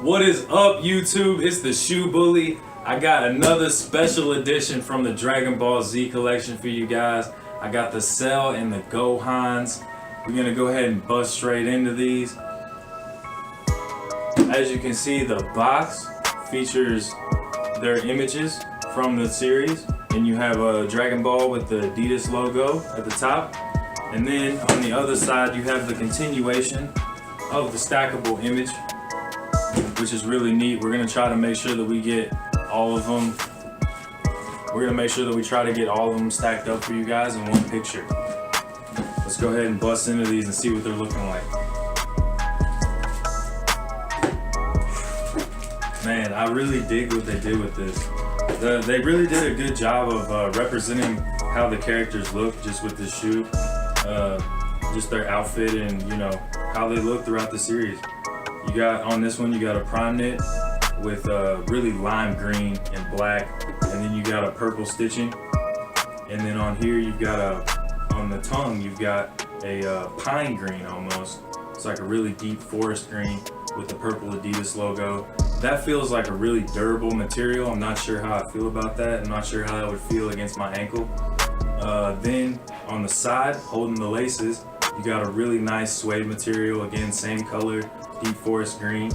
What is up, YouTube? It's the Shoe Bully. I got another special edition from the Dragon Ball Z collection for you guys. I got the Cell and the Gohans. We're gonna go ahead and bust straight into these. As you can see, the box features their images from the series, and you have a Dragon Ball with the Adidas logo at the top, and then on the other side you have the continuation of the stackable image, which is really neat. We're gonna try to make sure that we get all of them. We're gonna make sure that we try to get all of them stacked up for you guys in one picture. Let's go ahead and bust into these and see what they're looking like. Man, I really dig what they did with this. They really did a good job of representing how the characters look just with this shoe. Just their outfit and, you know, how they look throughout the series. You got, on this one, you got a prime knit with really lime green and black, and then you got a purple stitching. And then on here, you've got on the tongue, you've got a pine green almost. It's like a really deep forest green with the purple Adidas logo. That feels like a really durable material. I'm not sure how I feel about that. I'm not sure how that would feel against my ankle. Then on the side, holding the laces, you got a really nice suede material. Again, same color, deep forest green.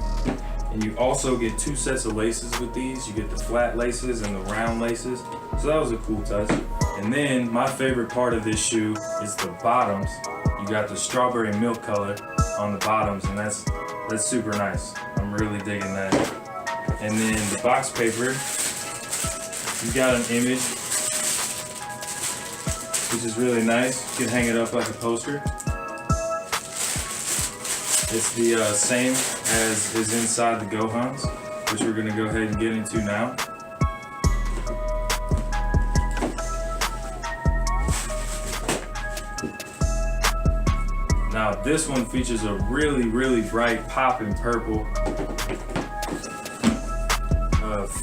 And you also get two sets of laces with these. You get the flat laces and the round laces. So that was a cool touch. And then my favorite part of this shoe is the bottoms. You got the strawberry milk color on the bottoms, and that's super nice. I'm really digging that. And then the box paper, you got an image, which is really nice. You can hang it up like a poster. It's the same as is inside the Gohans, which we're gonna go ahead and get into now. Now this one features a really bright popping purple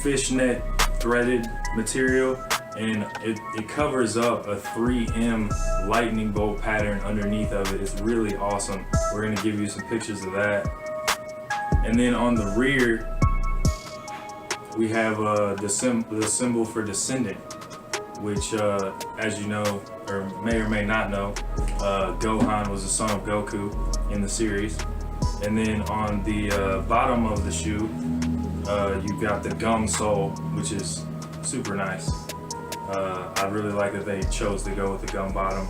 fishnet threaded material, and it covers up a 3M lightning bolt pattern underneath of it. It's really awesome. We're gonna give you some pictures of that. And then on the rear, we have the symbol for descendant, which as you know, or may not know, Gohan was the son of Goku in the series. And then on the bottom of the shoe, you've got the gum sole, which is super nice. I really like that they chose to go with the gum bottom.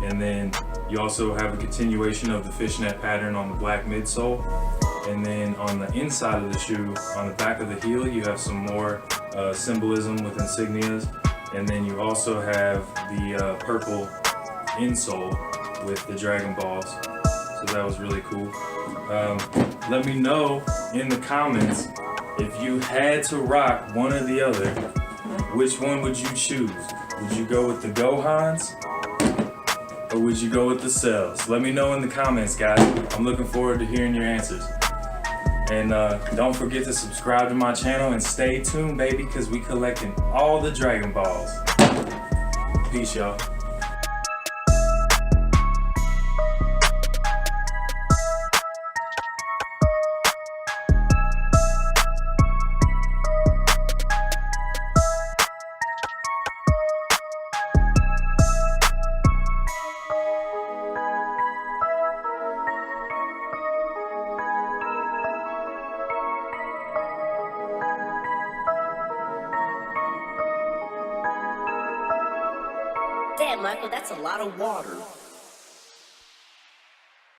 And then you also have a continuation of the fishnet pattern on the black midsole. And then on the inside of the shoe, on the back of the heel, you have some more symbolism with insignias. And then you also have the purple insole with the Dragon Balls. So that was really cool. Let me know in the comments, if you had to rock one or the other, which one would you choose? Would you go with the Gohans, or would you go with the Cells? Let me know in the comments, guys. I'm looking forward to hearing your answers. And don't forget to subscribe to my channel and stay tuned, baby, because we collecting all the Dragon Balls. Peace, y'all. Damn, Michael, that's a lot of water.